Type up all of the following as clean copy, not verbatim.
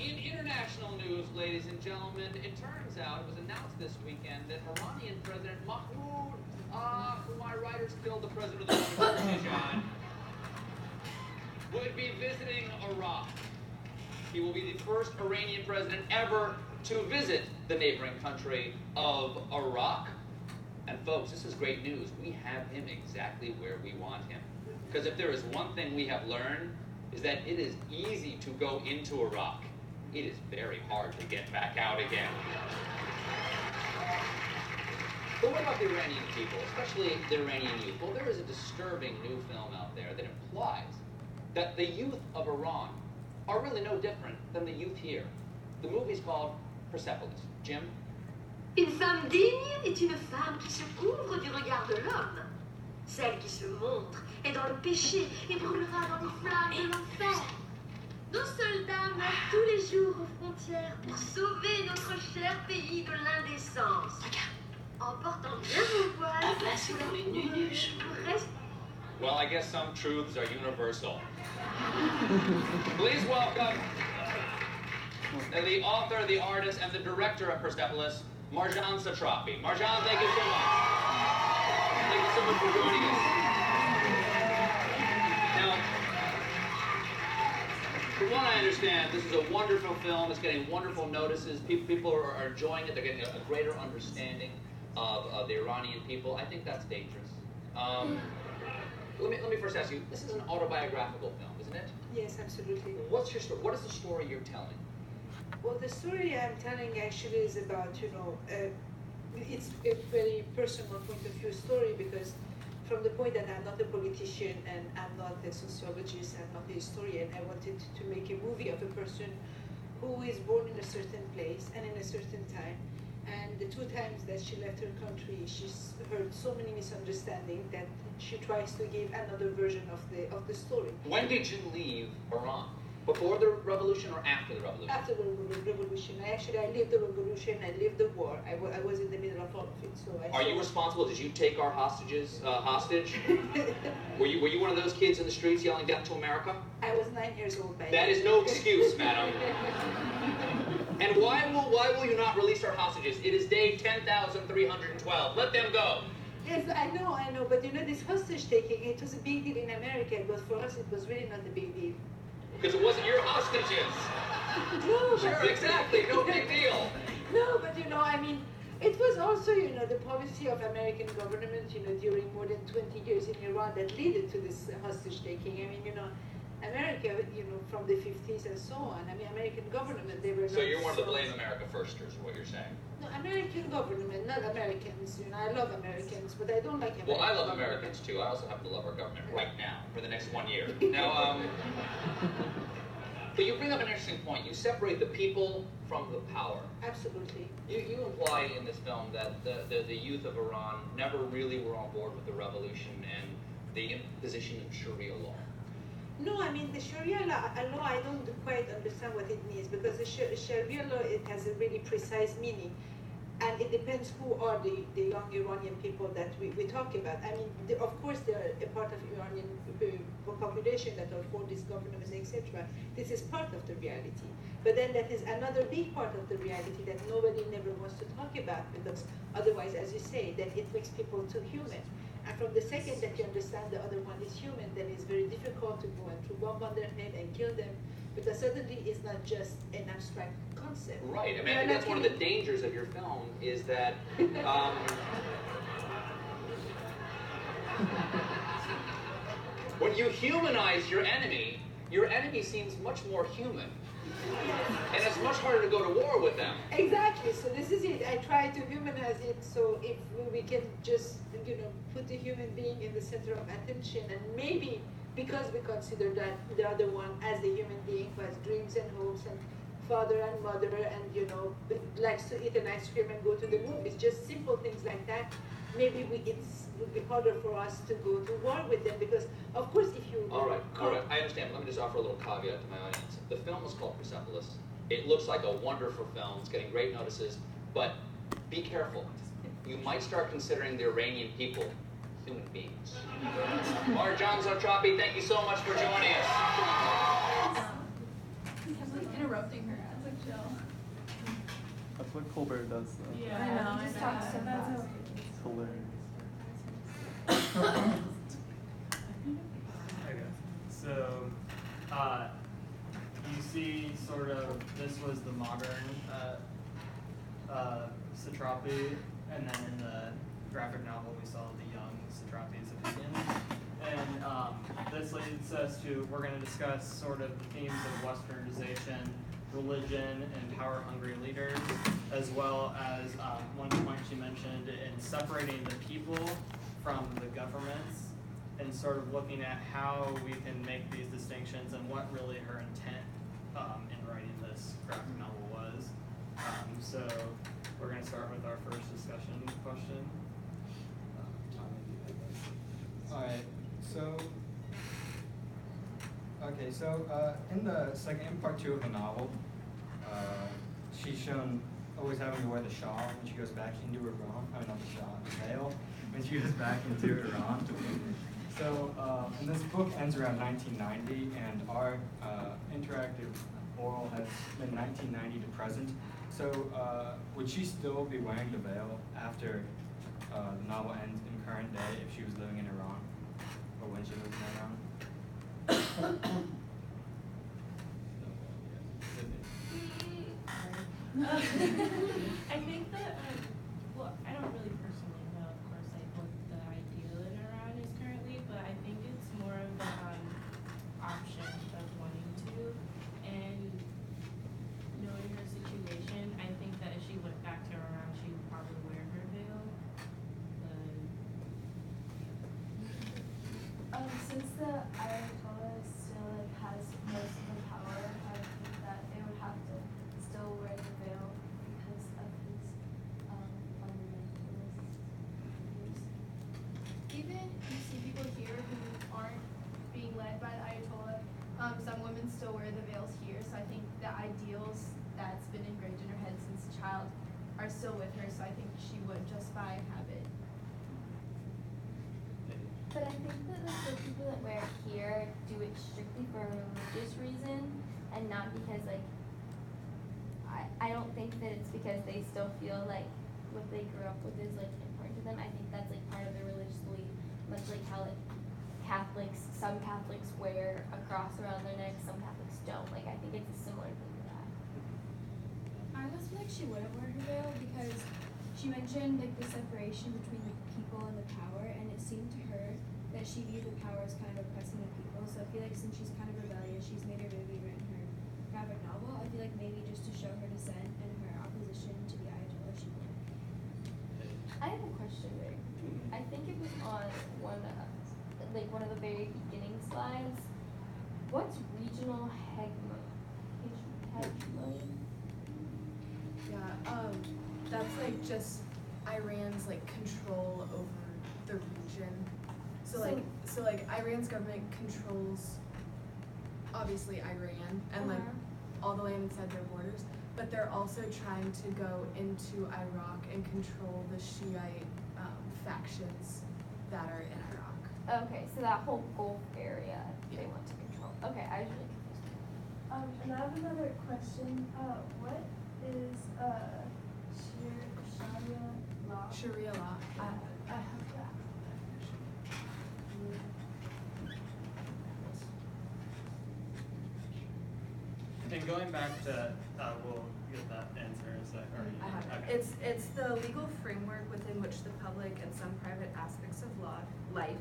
in international news, ladies and gentlemen, it turns out, it was announced this weekend that Iranian President Mahmoud, whom our writers killed the president of the Azerbaijan, would be visiting Iraq. He will be the first Iranian president ever to visit the neighboring country of Iraq. And folks, this is great news. We have him exactly where we want him. Because if there is one thing we have learned, is that it is easy to go into Iraq. It is very hard to get back out again. But what about the Iranian people, especially the Iranian youth? Well, there is a disturbing new film out there that implies that the youth of Iran are really no different than the youth here. The movie's called Persepolis. Jim? Une femme digne est une femme qui se couvre du regard de l'homme. Celle qui se montre est dans le péché et brûlera dans les flammes de l'enfer. Nos soldats meurent tous les jours aux frontières pour sauver notre cher pays de l'indécence. En portant bien vos voiles, Well, I guess some truths are universal. Please welcome the author, the artist, and the director of Persepolis, Marjane Satrapi. Marjane, thank you so much. Thank you so much for joining us. Now, from what I understand, this is a wonderful film. It's getting wonderful notices. People are enjoying it. They're getting a greater understanding of the Iranian people. I think that's dangerous. Let me first ask you, this is an autobiographical film, isn't it? Yes, absolutely. What's your story? What is the story you're telling? Well, the story I'm telling actually is about, it's a very personal point of view story, because from the point that I'm not a politician and I'm not a sociologist, I'm not a historian, I wanted to make a movie of a person who is born in a certain place and in a certain time. And the 2 times that she left her country, she's heard so many misunderstandings that she tries to give another version of the story. When did you leave Iran? Before the revolution or after the revolution? After the revolution. I lived the revolution, I lived the war. I was in the middle of all of it. So Are you responsible? Did you take our hostages hostage? Were you one of those kids in the streets yelling "Death to America"? I was 9 years old by then. That is no excuse, madam. And why will you not release our hostages? It is day 10,312. Let them go. Yes, I know. But this hostage taking, it was a big deal in America, but for us it was really not a big deal. Because it wasn't your hostages. No, sure, exactly. No big deal. No, but it was also, the policy of American government, during more than 20 years in Iran that led to this hostage taking. America, from the 50s and so on. American government, they were. So you're one of the blame America firsters, is what you're saying? No, American government, not Americans. I love Americans, but I don't like Americans. Well, I love Americans too. I also happen to love our government right now for the next 1 year. Now, but you bring up an interesting point. You separate the people from the power. Absolutely. You imply in this film that the youth of Iran never really were on board with the revolution and the imposition of Sharia law. No, the Sharia law, I don't quite understand what it means, because the Sharia law, it has a really precise meaning, and it depends who are the young Iranian people that we talk about. Of course, they are a part of Iranian population that are for this government, etc. This is part of the reality. But then that is another big part of the reality that nobody never wants to talk about, because otherwise, as you say, then it makes people too human. And from the second that you understand the other one is human, then it's very difficult to go and to bomb on their head and kill them, because suddenly it's not just an abstract concept. Right. I think that's one of the dangers of your film, is that when you humanize your enemy seems much more human. And it's much harder to go to war with them. Exactly. So this is it. I try to humanize it, so if we can just, put the human being in the center of attention, and maybe because we consider that the other one as the human being who has dreams and hopes and father and mother and, likes to eat an ice cream and go to the movies, just simple things like that, maybe it would be harder for us to go to war with them, because, of course, if you... All right, I understand. Let me just offer a little caveat to my audience. The film is called Persepolis. It looks like a wonderful film. It's getting great notices, but be careful. You might start considering the Iranian people human beings. Marjane Satrapi, thank you so much for joining us. I'm interrupting her. what Colbert does, though. Yeah, I know, he just I talks so know. fast. It's hilarious. Okay, so you see sort of this was the modern Satrapi, and then in the graphic novel we saw the young Satrapi's opinion. And this leads us to, we're going to discuss sort of the themes of westernization, religion, and power-hungry leaders, as well as one point she mentioned in separating the people from the governments, and sort of looking at how we can make these distinctions and what really her intent in writing this graphic novel was. So we're going to start with our first discussion question. Alright, so in the second, in part 2 of the novel, she's shown always having to wear the shawl when she goes back into Iran. I mean, not the shawl, the veil, when she goes back into Iran. So, and this book ends around 1990, and our interactive oral has been 1990 to present. So, would she still be wearing the veil after the novel ends in current day if she was living in Iran, or when she lived in Iran? I think that, well, I don't really personally know, of course, like what the ideal in Iran is currently, but I think it's more of the option of wanting to. And knowing her situation, I think that if she went back to Iran, she would probably wear her veil. But Since the Ayatollah still like has most of the power, I think that they would have to still wear the veil because of his fundamentalist views. Even you see people here who aren't being led by the Ayatollah, some women still wear the veils here, so I think the ideals that's been engraved in her head since a child are still with her, so I think she would just by habit. But I think that like the people that wear it here do it strictly for a religious reason and not because like I don't think that it's because they still feel like what they grew up with is like important to them. I think that's like part of their religious belief, much like how like some Catholics wear a cross around their neck, some Catholics don't. Like I think it's a similar thing to that. I almost feel like she wouldn't wear her veil because she mentioned like the separation between the people and the power, and it seemed to her that she viewed the power as kind of oppressing the people. So I feel like since she's kind of rebellious, she's made her movie, written her graphic novel. I feel like maybe just to show her dissent and her opposition to the Ayatollah, she would. I have a question there. I think it was on one of the very beginning slides. What's regional hegemony? Yeah, that's like just Iran's like control over the region. So like Iran's government controls obviously Iran and like all the land inside their borders, but they're also trying to go into Iraq and control the Shiite factions that are in Iraq. Okay, so that whole Gulf area they want to control. Okay, I was really confused. And I have another question. What is Sharia law? Sharia law. I have that. And going back to, we'll get that answer, is that, or you? I have it. Okay. It's the legal framework within which the public and some private aspects of life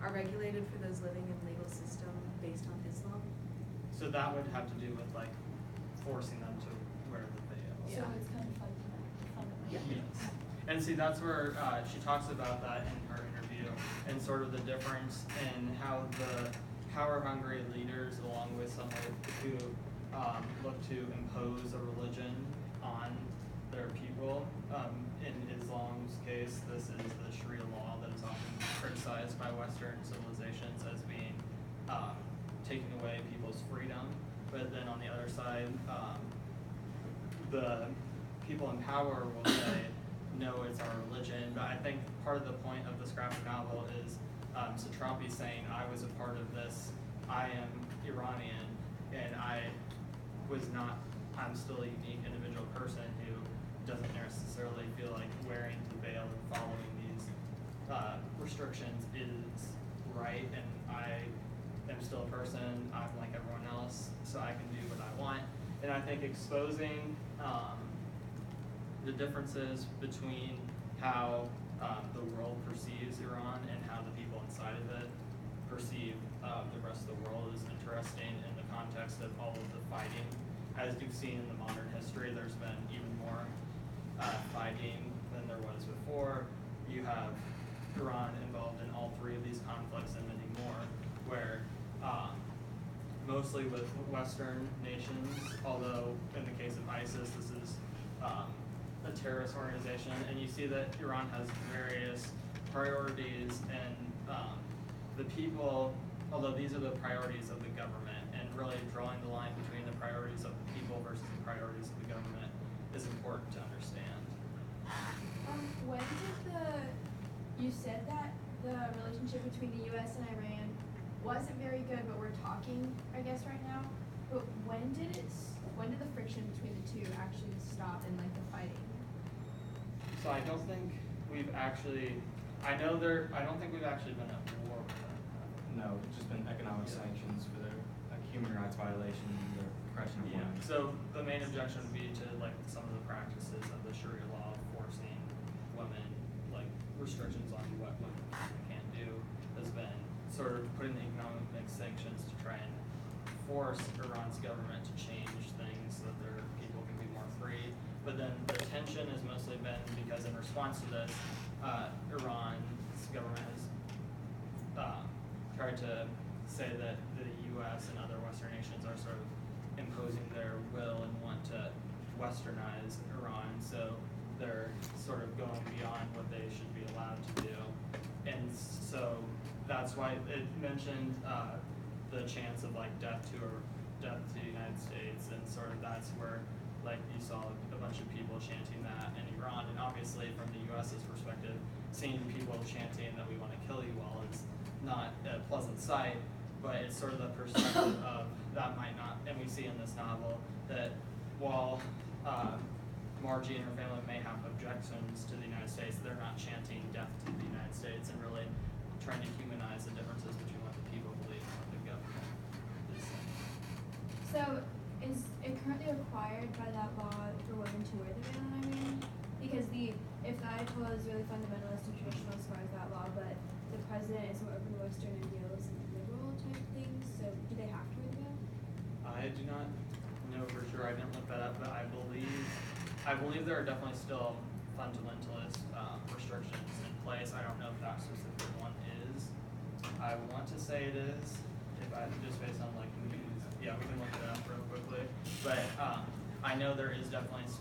are regulated for those living in legal system based on Islam. So that would have to do with like forcing them to wear the veil. So it's kind of like fundamental. Yes. And see, that's where she talks about that in her interview, and sort of the difference in how the power-hungry leaders, along with some who look to impose a religion on their people. In Islam's case, this is the Sharia law that is often criticized by Western civilizations as being taking away people's freedom. But then on the other side, the people in power will say, no, it's our religion. But I think part of the point of this graphic novel is Satrapi saying, I was a part of this, I am Iranian, and I'm still a unique individual person who doesn't necessarily feel like wearing the veil and following these restrictions is right, and I am still a person, I'm like everyone else, so I can do what I want. And I think exposing the differences between how the world perceives Iran and how the people inside of it perceive the rest of the world is interesting in the context of all of the fighting. As you've seen in the modern history, there's been even more fighting than there was before. You have Iran involved in all three of these conflicts and many more, where mostly with Western nations, although in the case of ISIS, this is a terrorist organization, and you see that Iran has various priorities, and the people, although these are the priorities of the government, and really drawing the line between the priorities of the people versus the priorities of the government is important to understand. When did you said that the relationship between the U.S. and Iran wasn't very good, but we're talking, I guess, right now. But when did the friction between the two actually stop and like the fighting? So I don't think we've actually, I don't think we've actually been at war with them. No, it's just been economic sanctions for their like human rights violations, their oppression of women. So the main objection would be to like some of the practices of the Sharia law forcing women, like restrictions on what women can do, has been sort of putting the economic sanctions to try and force Iran's government to change things so that their people can be more free. But then the tension has mostly been because in response to this, Iran's government has tried to say that the U.S. and other Western nations are sort of imposing their will and want to westernize Iran, so they're sort of going beyond what they should be allowed to do. And so that's why it mentioned the chance of like death to the United States, and sort of that's where like you saw a bunch of people chanting that in Iran, and obviously from the US's perspective, seeing people chanting that we want to kill you all is not a pleasant sight, but it's sort of the perspective of that might not, and we see in this novel that while Margie and her family may have objections to the United States, they're not chanting death to the United States and really trying to humanize the differences between what the people believe and what the government is saying. So is it currently required by that law for women to wear the veil in Iran? Because if the Ayatollah is really fundamentalist and traditional as far as that law, but the president is more open to Western ideals and liberal type things, so do they have to wear the veil? I do not know for sure. I didn't look that up, but I believe there are definitely still fundamentalist restrictions in place. I don't know if that specific one is. I want to say it is, if I just based on like news. Yeah, we can look it up real quickly. But I know there is definitely still